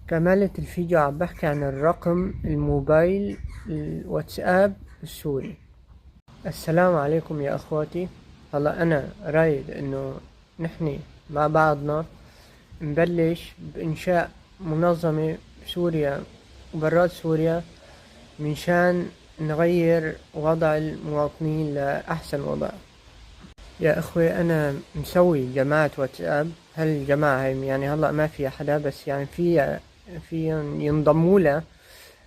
كمالة الفيديو عم بحكي عن الرقم الموبايل الواتساب السوري. السلام عليكم يا اخواتي. هلا انا رايد انه نحن مع بعضنا نبلش بانشاء منظمة بسوريا وبرات سوريا منشان نغير وضع المواطنين لأحسن وضع. يا اخوي انا مسوي جماعة واتساب. هالجماعة هاي يعني هلا ما فيها حدا، بس يعني فيهم ينضموا لها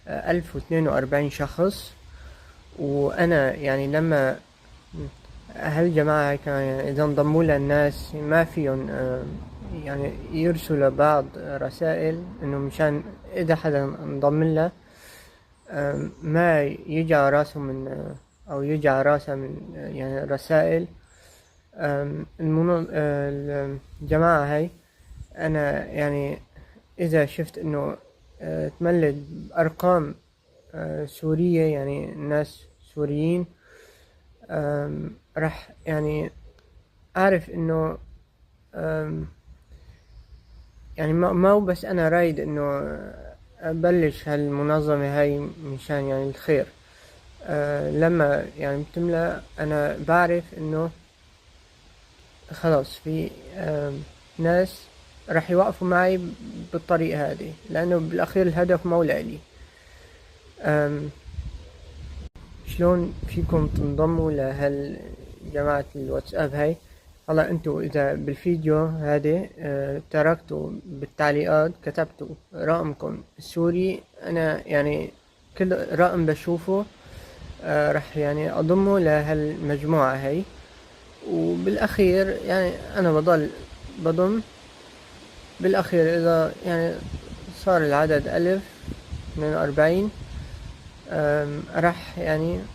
1042 شخص. وانا يعني لما هالجماعة هاي كمان يعني اذا انضموا لها الناس ما فيهم يعني يرسلوا لبعض رسائل انه مشان اذا حدا انضم لها ما يجي على راسه من او يجي على راسه من يعني رسائل. الجماعة هاي أنا يعني إذا شفت إنه تملد بأرقام سورية، يعني ناس سوريين، راح يعني أعرف إنه يعني ما هو بس أنا رايد إنه أبلش هالمنظمة هاي مشان يعني الخير. لما يعني بتملى أنا بعرف إنه خلاص في ناس راح يوقفوا معي بالطريقة هذه، لأنه بالأخير الهدف مو لإلي. شلون فيكم تنضموا لهالجماعة الواتساب هاي؟ هلا انتو اذا بالفيديو هذا تركتوا بالتعليقات كتبتوا رقمكم السوري، انا يعني كل رقم بشوفه راح يعني اضمه لهالمجموعة هاي. وبالاخير يعني انا بضم بالاخير اذا يعني صار العدد 1042 راح يعني